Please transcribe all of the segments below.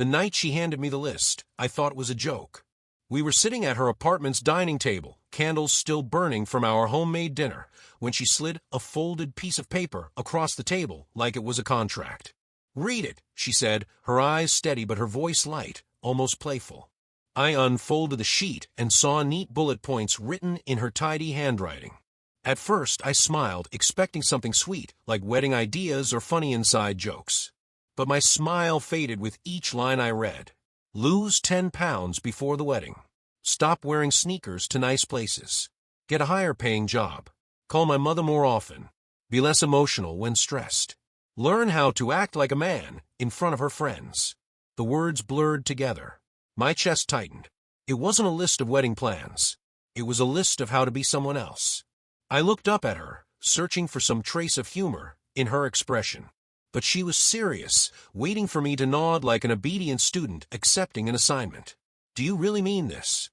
The night she handed me the list, I thought it was a joke. We were sitting at her apartment's dining table, candles still burning from our homemade dinner, when she slid a folded piece of paper across the table like it was a contract. "Read it," she said, her eyes steady but her voice light, almost playful. I unfolded the sheet and saw neat bullet points written in her tidy handwriting. At first, I smiled, expecting something sweet, like wedding ideas or funny inside jokes. But my smile faded with each line I read. Lose 10 pounds before the wedding. Stop wearing sneakers to nice places. Get a higher-paying job. Call my mother more often. Be less emotional when stressed. Learn how to act like a man in front of her friends. The words blurred together. My chest tightened. It wasn't a list of wedding plans. It was a list of how to be someone else. I looked up at her, searching for some trace of humor in her expression. But she was serious, waiting for me to nod like an obedient student accepting an assignment. "Do you really mean this?"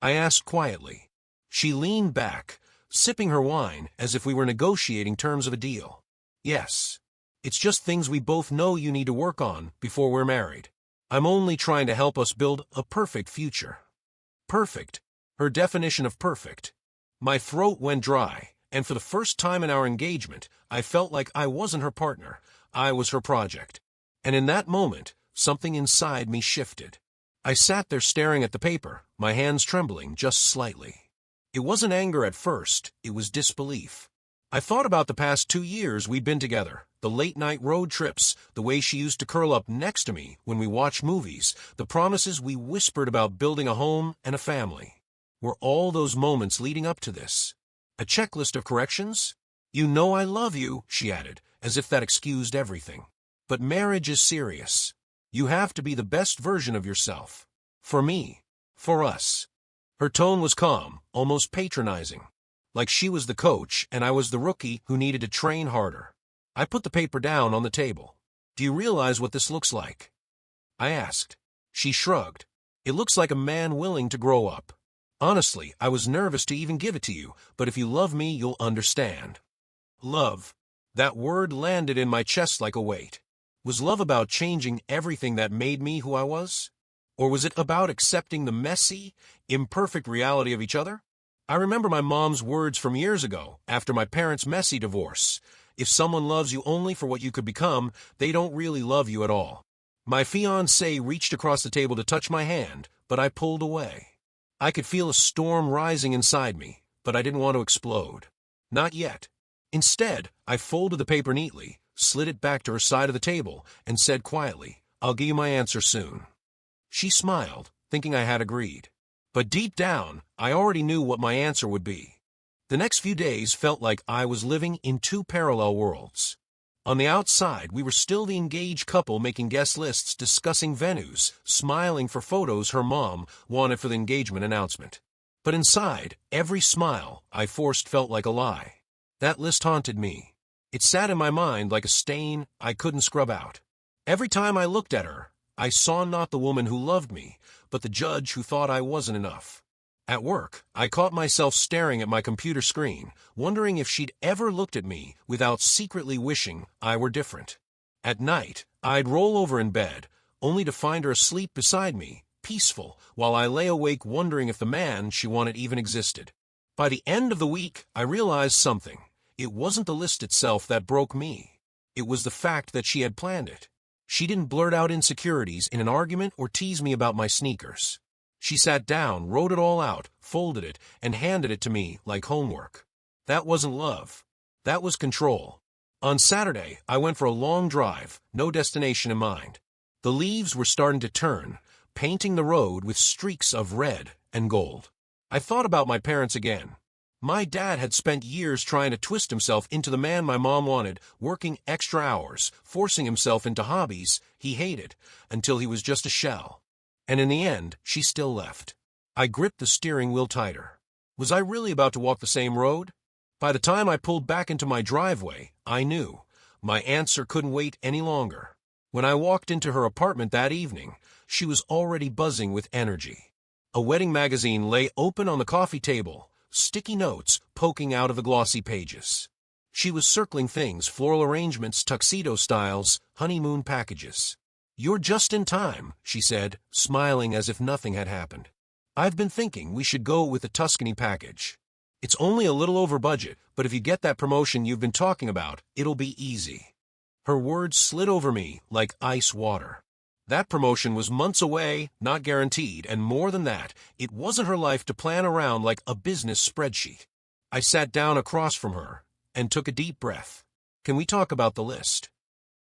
I asked quietly. She leaned back, sipping her wine as if we were negotiating terms of a deal. "Yes. It's just things we both know you need to work on before we're married. I'm only trying to help us build a perfect future." Perfect. Her definition of perfect. My throat went dry, and for the first time in our engagement, I felt like I wasn't her partner. I was her project. And in that moment, something inside me shifted. I sat there staring at the paper, my hands trembling just slightly. It wasn't anger at first, it was disbelief. I thought about the past 2 years we'd been together, the late-night road trips, the way she used to curl up next to me when we watched movies, the promises we whispered about building a home and a family. Were all those moments leading up to this a checklist of corrections? "You know I love you," she added, as if that excused everything. "But marriage is serious. You have to be the best version of yourself. For me. For us." Her tone was calm, almost patronizing. Like she was the coach and I was the rookie who needed to train harder. I put the paper down on the table. "Do you realize what this looks like?" I asked. She shrugged. "It looks like a man willing to grow up. Honestly, I was nervous to even give it to you, but if you love me, you'll understand." Love. That word landed in my chest like a weight. Was love about changing everything that made me who I was? Or was it about accepting the messy, imperfect reality of each other? I remember my mom's words from years ago, after my parents' messy divorce. If someone loves you only for what you could become, they don't really love you at all. My fiancé reached across the table to touch my hand, but I pulled away. I could feel a storm rising inside me, but I didn't want to explode. Not yet. Instead, I folded the paper neatly, slid it back to her side of the table, and said quietly, "I'll give you my answer soon." She smiled, thinking I had agreed. But deep down, I already knew what my answer would be. The next few days felt like I was living in 2 parallel worlds. On the outside, we were still the engaged couple making guest lists, discussing venues, smiling for photos her mom wanted for the engagement announcement. But inside, every smile I forced felt like a lie. That list haunted me. It sat in my mind like a stain I couldn't scrub out. Every time I looked at her, I saw not the woman who loved me, but the judge who thought I wasn't enough. At work, I caught myself staring at my computer screen, wondering if she'd ever looked at me without secretly wishing I were different. At night, I'd roll over in bed, only to find her asleep beside me, peaceful, while I lay awake wondering if the man she wanted even existed. By the end of the week, I realized something. It wasn't the list itself that broke me. It was the fact that she had planned it. She didn't blurt out insecurities in an argument or tease me about my sneakers. She sat down, wrote it all out, folded it, and handed it to me like homework. That wasn't love. That was control. On Saturday, I went for a long drive, no destination in mind. The leaves were starting to turn, painting the road with streaks of red and gold. I thought about my parents again. My dad had spent years trying to twist himself into the man my mom wanted, working extra hours, forcing himself into hobbies he hated, until he was just a shell. And in the end, she still left. I gripped the steering wheel tighter. Was I really about to walk the same road? By the time I pulled back into my driveway, I knew. My answer couldn't wait any longer. When I walked into her apartment that evening, she was already buzzing with energy. A wedding magazine lay open on the coffee table, sticky notes poking out of the glossy pages. She was circling things, floral arrangements, tuxedo styles, honeymoon packages. "You're just in time," she said, smiling as if nothing had happened. "I've been thinking we should go with the Tuscany package. It's only a little over budget, but if you get that promotion you've been talking about, it'll be easy." Her words slid over me like ice water. That promotion was months away, not guaranteed, and more than that, it wasn't her life to plan around like a business spreadsheet. I sat down across from her and took a deep breath. "Can we talk about the list?"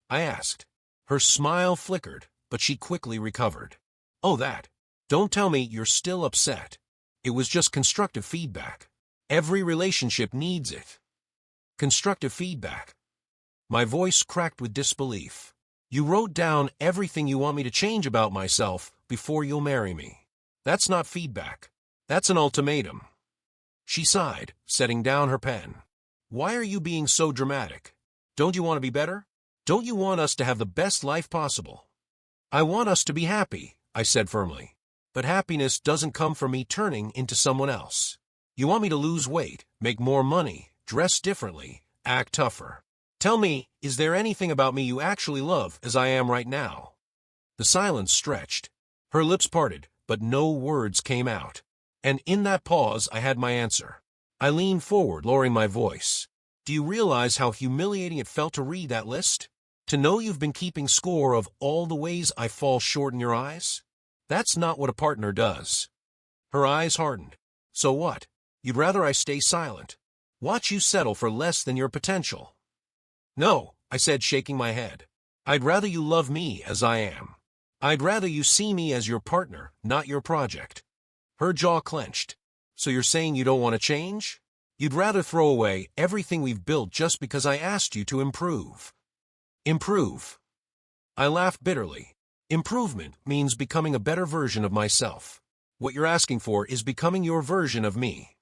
I asked. Her smile flickered, but she quickly recovered. "Oh, that. Don't tell me you're still upset. It was just constructive feedback. Every relationship needs it." Constructive feedback. My voice cracked with disbelief. "You wrote down everything you want me to change about myself before you'll marry me. That's not feedback. That's an ultimatum." She sighed, setting down her pen. "Why are you being so dramatic? Don't you want to be better? Don't you want us to have the best life possible?" "I want us to be happy," I said firmly. "But happiness doesn't come from me turning into someone else. You want me to lose weight, make more money, dress differently, act tougher. Tell me, is there anything about me you actually love as I am right now?" The silence stretched. Her lips parted, but no words came out. And in that pause, I had my answer. I leaned forward, lowering my voice. "Do you realize how humiliating it felt to read that list? To know you've been keeping score of all the ways I fall short in your eyes? That's not what a partner does." Her eyes hardened. "So what? You'd rather I stay silent? Watch you settle for less than your potential?" "No," I said, shaking my head. "I'd rather you love me as I am. I'd rather you see me as your partner, not your project." Her jaw clenched. "So you're saying you don't want to change? You'd rather throw away everything we've built just because I asked you to improve?" Improve. I laughed bitterly. Improvement means becoming a better version of myself. What you're asking for is becoming your version of me.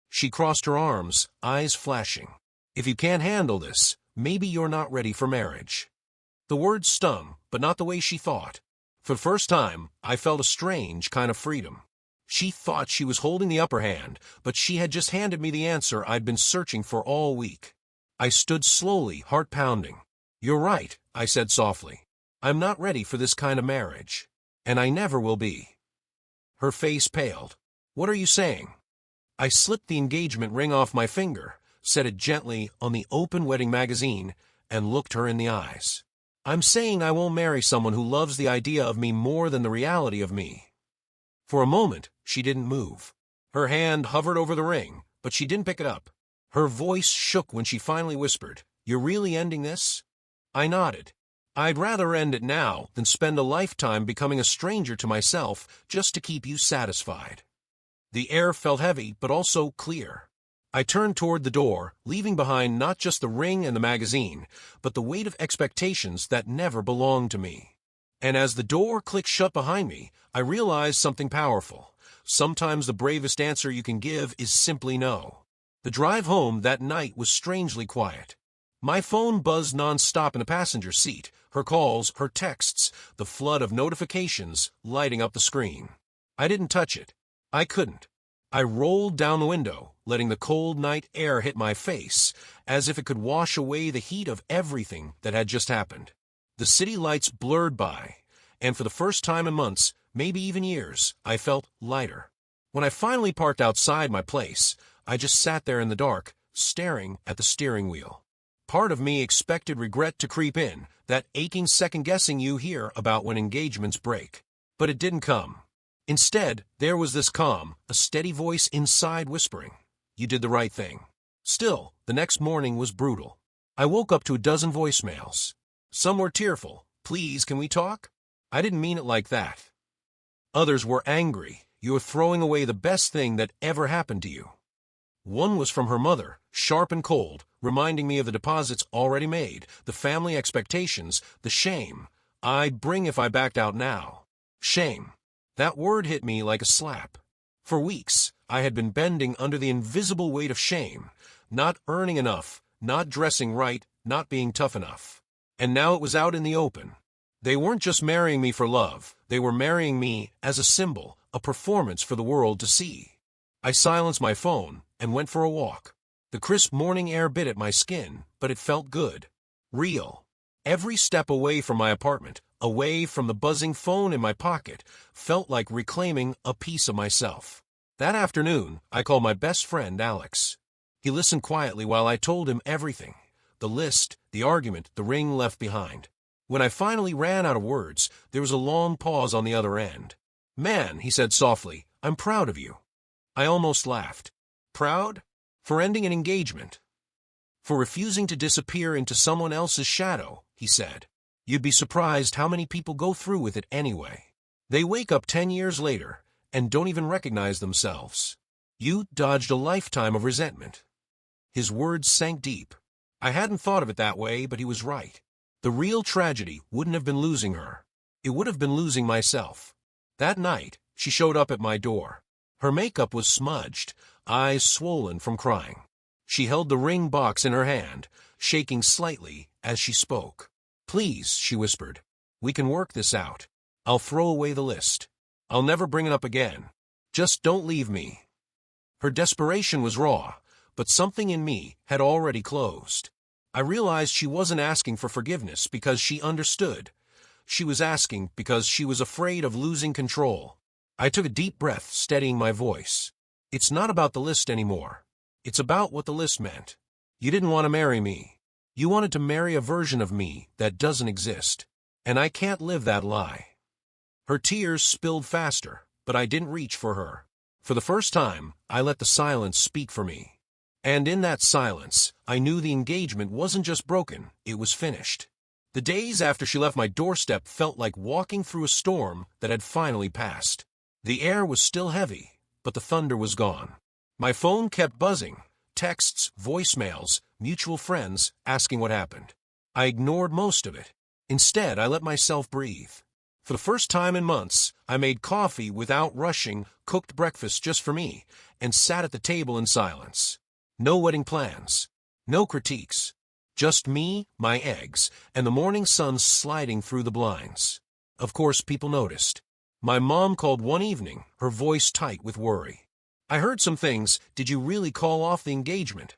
She crossed her arms, eyes flashing. "If you can't handle this, maybe you're not ready for marriage." The words stung, but not the way she thought. For the first time, I felt a strange kind of freedom. She thought she was holding the upper hand, but she had just handed me the answer I'd been searching for all week. I stood slowly, heart pounding. "You're right," I said softly. "I'm not ready for this kind of marriage. And I never will be." Her face paled. "What are you saying?" I slipped the engagement ring off my finger, set it gently on the open wedding magazine, and looked her in the eyes. "I'm saying I won't marry someone who loves the idea of me more than the reality of me." For a moment, she didn't move. Her hand hovered over the ring, but she didn't pick it up. Her voice shook when she finally whispered, "You're really ending this?" I nodded. "I'd rather end it now than spend a lifetime becoming a stranger to myself just to keep you satisfied." The air felt heavy, but also clear. I turned toward the door, leaving behind not just the ring and the magazine, but the weight of expectations that never belonged to me. And as the door clicked shut behind me, I realized something powerful. Sometimes the bravest answer you can give is simply no. The drive home that night was strangely quiet. My phone buzzed nonstop in the passenger seat, her calls, her texts, the flood of notifications lighting up the screen. I didn't touch it. I couldn't. I rolled down the window, letting the cold night air hit my face, as if it could wash away the heat of everything that had just happened. The city lights blurred by, and for the first time in months, maybe even years, I felt lighter. When I finally parked outside my place, I just sat there in the dark, staring at the steering wheel. Part of me expected regret to creep in, that aching second-guessing you hear about when engagements break. But it didn't come. Instead, there was this calm, a steady voice inside whispering, "You did the right thing." Still, the next morning was brutal. I woke up to a dozen voicemails. Some were tearful. "Please, can we talk?" I didn't mean it like that. Others were angry. "You're throwing away the best thing that ever happened to you." One was from her mother, sharp and cold, reminding me of the deposits already made, the family expectations, the shame I'd bring if I backed out now. Shame. That word hit me like a slap. For weeks, I had been bending under the invisible weight of shame, not earning enough, not dressing right, not being tough enough. And now it was out in the open. They weren't just marrying me for love, they were marrying me as a symbol, a performance for the world to see. I silenced my phone and went for a walk. The crisp morning air bit at my skin, but it felt good. Real. Every step away from my apartment, away from the buzzing phone in my pocket, felt like reclaiming a piece of myself. That afternoon, I called my best friend, Alex. He listened quietly while I told him everything. The list, the argument, the ring left behind. When I finally ran out of words, there was a long pause on the other end. "Man," he said softly, "I'm proud of you." I almost laughed. Proud? For ending an engagement. For refusing to disappear into someone else's shadow, he said. You'd be surprised how many people go through with it anyway. They wake up 10 years later and don't even recognize themselves. You dodged a lifetime of resentment. His words sank deep. I hadn't thought of it that way, but he was right. The real tragedy wouldn't have been losing her. It would have been losing myself. That night, she showed up at my door. Her makeup was smudged, eyes swollen from crying. She held the ring box in her hand, shaking slightly as she spoke. "Please," she whispered, "we can work this out. I'll throw away the list. I'll never bring it up again. Just don't leave me." Her desperation was raw, but something in me had already closed. I realized she wasn't asking for forgiveness because she understood. She was asking because she was afraid of losing control. I took a deep breath, steadying my voice. "It's not about the list anymore. It's about what the list meant. You didn't want to marry me. You wanted to marry a version of me that doesn't exist. And I can't live that lie." Her tears spilled faster, but I didn't reach for her. For the first time, I let the silence speak for me. And in that silence, I knew the engagement wasn't just broken, it was finished. The days after she left my doorstep felt like walking through a storm that had finally passed. The air was still heavy, but the thunder was gone. My phone kept buzzing, texts, voicemails, mutual friends asking what happened. I ignored most of it. Instead, I let myself breathe. For the first time in months, I made coffee without rushing, cooked breakfast just for me, and sat at the table in silence. No wedding plans, no critiques, just me, my eggs, and the morning sun sliding through the blinds. Of course, people noticed. My mom called one evening, her voice tight with worry. "I heard some things. Did you really call off the engagement?"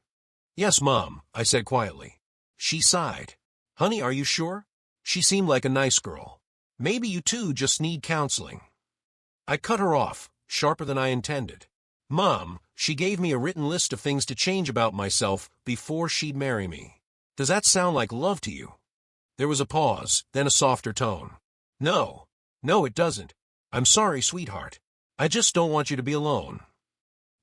"Yes, Mom," I said quietly. She sighed. "Honey, are you sure?" She seemed like a nice girl. "Maybe you two just need counseling." I cut her off, sharper than I intended. "Mom," she gave me a written list of things to change about myself before she'd marry me. "Does that sound like love to you?" There was a pause, then a softer tone. No, it doesn't. I'm sorry, sweetheart. I just don't want you to be alone."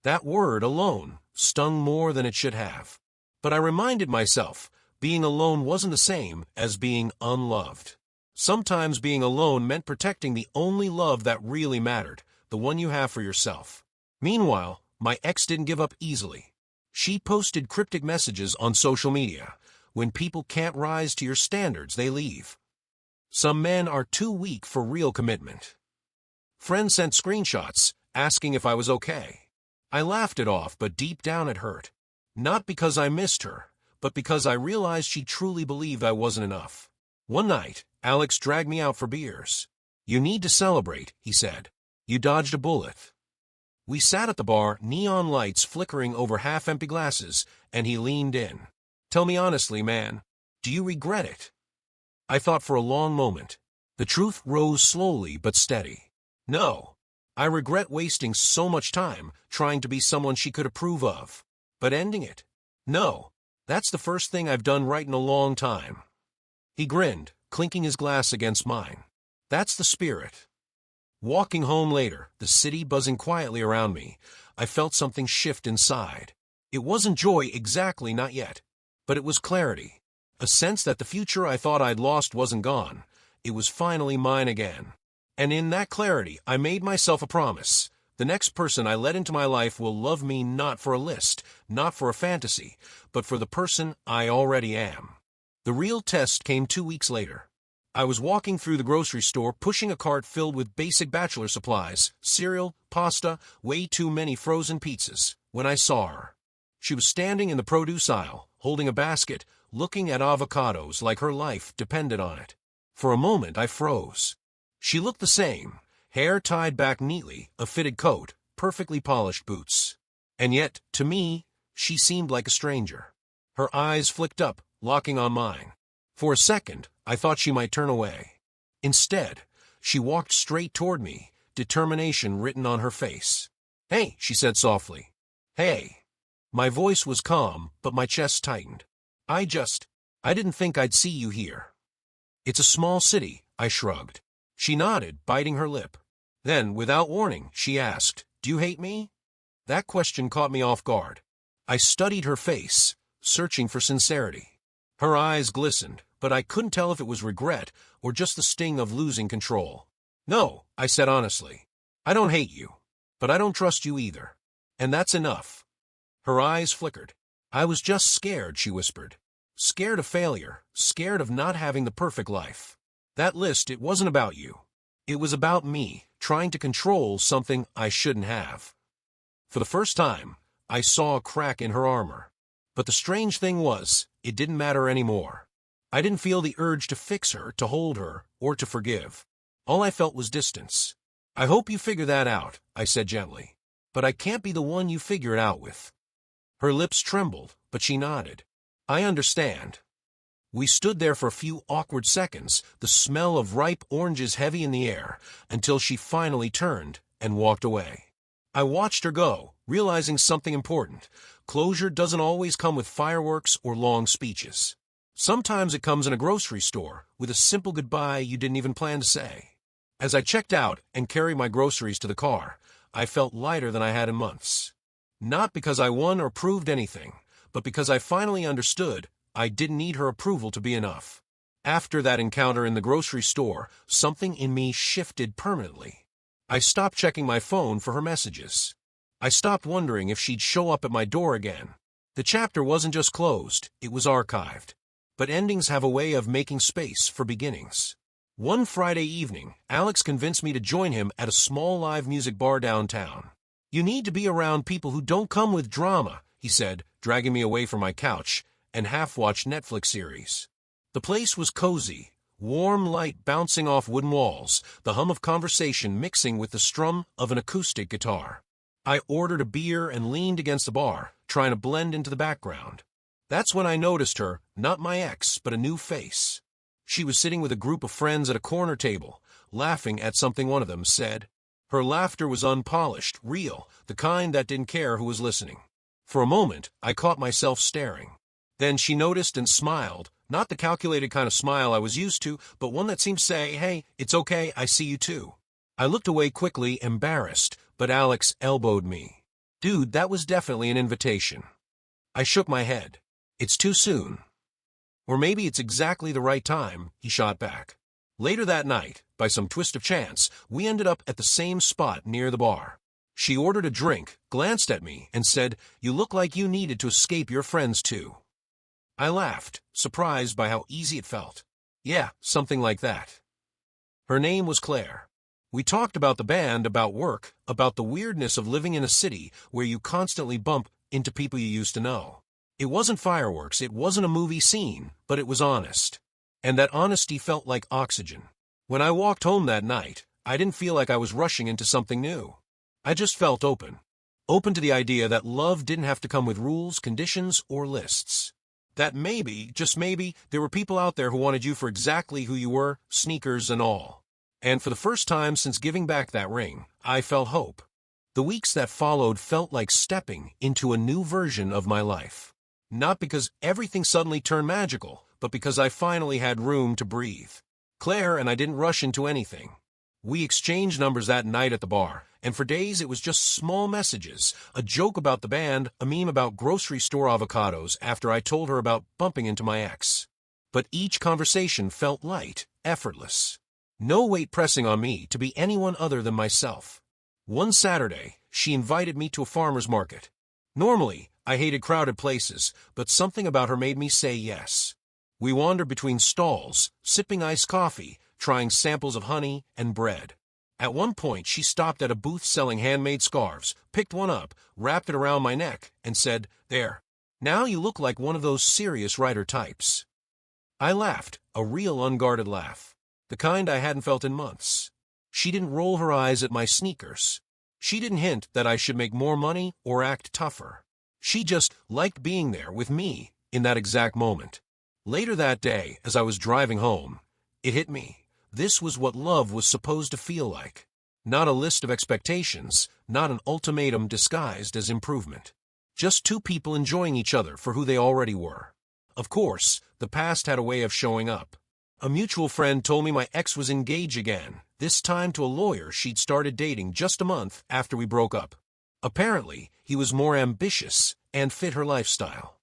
That word, alone, stung more than it should have. But I reminded myself, being alone wasn't the same as being unloved. Sometimes being alone meant protecting the only love that really mattered, the one you have for yourself. Meanwhile, my ex didn't give up easily. She posted cryptic messages on social media. When people can't rise to your standards, they leave. Some men are too weak for real commitment. Friends sent screenshots, asking if I was okay. I laughed it off, but deep down it hurt. Not because I missed her, but because I realized she truly believed I wasn't enough. One night, Alex dragged me out for beers. "You need to celebrate," he said. "You dodged a bullet." We sat at the bar, neon lights flickering over half-empty glasses, and he leaned in. "Tell me honestly, man, do you regret it?" I thought for a long moment. The truth rose slowly but steady. No. I regret wasting so much time trying to be someone she could approve of. But ending it? No. That's the first thing I've done right in a long time. He grinned, clinking his glass against mine. That's the spirit. Walking home later, the city buzzing quietly around me, I felt something shift inside. It wasn't joy exactly, not yet. But it was clarity. A sense that the future I thought I'd lost wasn't gone. It was finally mine again. And in that clarity, I made myself a promise. The next person I let into my life will love me not for a list, not for a fantasy, but for the person I already am. The real test came 2 weeks later. I was walking through the grocery store, pushing a cart filled with basic bachelor supplies, cereal, pasta, way too many frozen pizzas, when I saw her. She was standing in the produce aisle, holding a basket, looking at avocados like her life depended on it. For a moment, I froze. She looked the same, hair tied back neatly, a fitted coat, perfectly polished boots. And yet, to me, she seemed like a stranger. Her eyes flicked up, locking on mine. For a second, I thought she might turn away. Instead, she walked straight toward me, determination written on her face. "Hey," she said softly. "Hey." My voice was calm, but my chest tightened. I didn't think I'd see you here." "It's a small city," I shrugged. She nodded, biting her lip. Then, without warning, she asked, "Do you hate me?" That question caught me off guard. I studied her face, searching for sincerity. Her eyes glistened, but I couldn't tell if it was regret or just the sting of losing control. "No," I said honestly. "I don't hate you, but I don't trust you either. And that's enough." Her eyes flickered. "I was just scared," she whispered. "Scared of failure, scared of not having the perfect life. That list, it wasn't about you. It was about me, trying to control something I shouldn't have." For the first time, I saw a crack in her armor. But the strange thing was, it didn't matter anymore. I didn't feel the urge to fix her, to hold her, or to forgive. All I felt was distance. "I hope you figure that out," I said gently. "But I can't be the one you figure it out with." Her lips trembled, but she nodded. "I understand." We stood there for a few awkward seconds, the smell of ripe oranges heavy in the air, until she finally turned and walked away. I watched her go, realizing something important. Closure doesn't always come with fireworks or long speeches. Sometimes it comes in a grocery store, with a simple goodbye you didn't even plan to say. As I checked out and carried my groceries to the car, I felt lighter than I had in months. Not because I won or proved anything, but because I finally understood I didn't need her approval to be enough. After that encounter in the grocery store, something in me shifted permanently. I stopped checking my phone for her messages. I stopped wondering if she'd show up at my door again. The chapter wasn't just closed, it was archived. But endings have a way of making space for beginnings. One Friday evening, Alex convinced me to join him at a small live music bar downtown. "You need to be around people who don't come with drama," he said, dragging me away from my couch and half-watched Netflix series. The place was cozy, warm light bouncing off wooden walls, the hum of conversation mixing with the strum of an acoustic guitar. I ordered a beer and leaned against the bar, trying to blend into the background. That's when I noticed her, not my ex, but a new face. She was sitting with a group of friends at a corner table, laughing at something one of them said. Her laughter was unpolished, real, the kind that didn't care who was listening. For a moment, I caught myself staring. Then she noticed and smiled, not the calculated kind of smile I was used to, but one that seemed to say, "Hey, it's okay, I see you too." I looked away quickly, embarrassed, but Alex elbowed me. "Dude, that was definitely an invitation." I shook my head. "It's too soon." "Or maybe it's exactly the right time," he shot back. Later that night, by some twist of chance, we ended up at the same spot near the bar. She ordered a drink, glanced at me, and said, "You look like you needed to escape your friends too." I laughed, surprised by how easy it felt. "Yeah, something like that." Her name was Claire. We talked about the band, about work, about the weirdness of living in a city where you constantly bump into people you used to know. It wasn't fireworks, it wasn't a movie scene, but it was honest. And that honesty felt like oxygen. When I walked home that night, I didn't feel like I was rushing into something new. I just felt open. Open to the idea that love didn't have to come with rules, conditions, or lists. That maybe, just maybe, there were people out there who wanted you for exactly who you were, sneakers and all. And for the first time since giving back that ring, I felt hope. The weeks that followed felt like stepping into a new version of my life. Not because everything suddenly turned magical, but because I finally had room to breathe. Claire and I didn't rush into anything. We exchanged numbers that night at the bar, and for days it was just small messages, a joke about the band, a meme about grocery store avocados after I told her about bumping into my ex. But each conversation felt light, effortless. No weight pressing on me to be anyone other than myself. One Saturday, she invited me to a farmer's market. Normally, I hated crowded places, but something about her made me say yes. We wandered between stalls, sipping iced coffee, trying samples of honey and bread. At one point, she stopped at a booth selling handmade scarves, picked one up, wrapped it around my neck, and said, "There. Now you look like one of those serious writer types." I laughed, a real unguarded laugh, the kind I hadn't felt in months. She didn't roll her eyes at my sneakers. She didn't hint that I should make more money or act tougher. She just liked being there with me in that exact moment. Later that day, as I was driving home, it hit me. This was what love was supposed to feel like. Not a list of expectations, not an ultimatum disguised as improvement. Just two people enjoying each other for who they already were. Of course, the past had a way of showing up. A mutual friend told me my ex was engaged again, this time to a lawyer she'd started dating just a month after we broke up. Apparently, he was more ambitious and fit her lifestyle.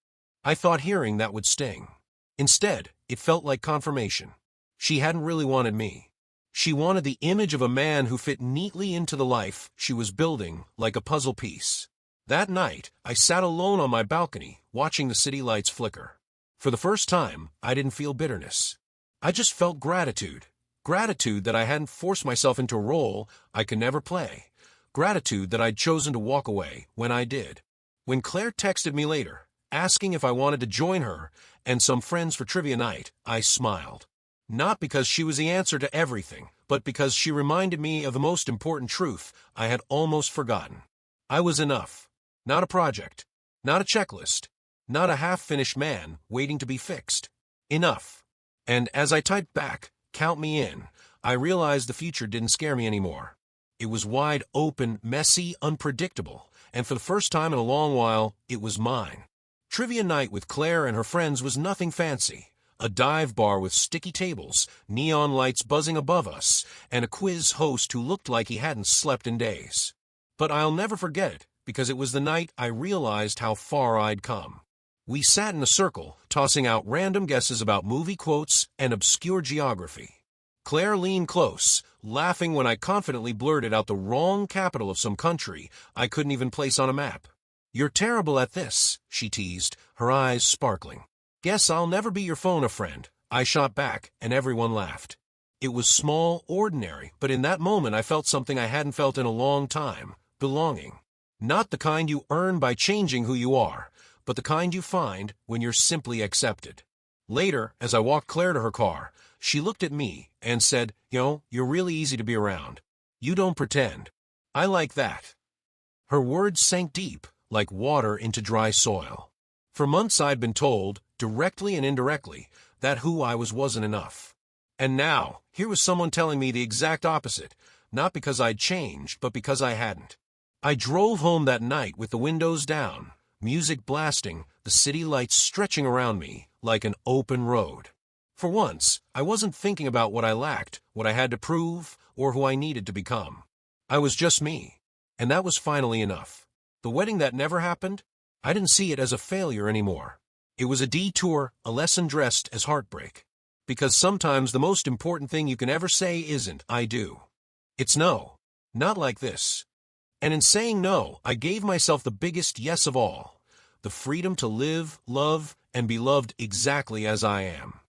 I thought hearing that would sting. Instead, it felt like confirmation. She hadn't really wanted me. She wanted the image of a man who fit neatly into the life she was building like a puzzle piece. That night, I sat alone on my balcony, watching the city lights flicker. For the first time, I didn't feel bitterness. I just felt gratitude. Gratitude that I hadn't forced myself into a role I could never play. Gratitude that I'd chosen to walk away when I did. When Claire texted me later, asking if I wanted to join her and some friends for trivia night, I smiled. Not because she was the answer to everything, but because she reminded me of the most important truth I had almost forgotten. I was enough. Not a project. Not a checklist. Not a half-finished man waiting to be fixed. Enough. And as I typed back, "Count me in," I realized the future didn't scare me anymore. It was wide open, messy, unpredictable, and for the first time in a long while, it was mine. Trivia night with Claire and her friends was nothing fancy. A dive bar with sticky tables, neon lights buzzing above us, and a quiz host who looked like he hadn't slept in days. But I'll never forget it, because it was the night I realized how far I'd come. We sat in a circle, tossing out random guesses about movie quotes and obscure geography. Claire leaned close, laughing when I confidently blurted out the wrong capital of some country I couldn't even place on a map. "You're terrible at this," she teased, her eyes sparkling. "Guess I'll never be your phone a friend," I shot back, and everyone laughed. It was small, ordinary, but in that moment I felt something I hadn't felt in a long time: belonging. Not the kind you earn by changing who you are, but the kind you find when you're simply accepted. Later, as I walked Claire to her car, she looked at me and said, "You're really easy to be around. You don't pretend. I like that." Her words sank deep, like water into dry soil. For months I'd been told, directly and indirectly, that who I was wasn't enough. And now, here was someone telling me the exact opposite, not because I'd changed, but because I hadn't. I drove home that night with the windows down, music blasting, the city lights stretching around me like an open road. For once, I wasn't thinking about what I lacked, what I had to prove, or who I needed to become. I was just me, and that was finally enough. The wedding that never happened, I didn't see it as a failure anymore. It was a detour, a lesson dressed as heartbreak. Because sometimes the most important thing you can ever say isn't, "I do." It's no. Not like this. And in saying no, I gave myself the biggest yes of all: the freedom to live, love, and be loved exactly as I am.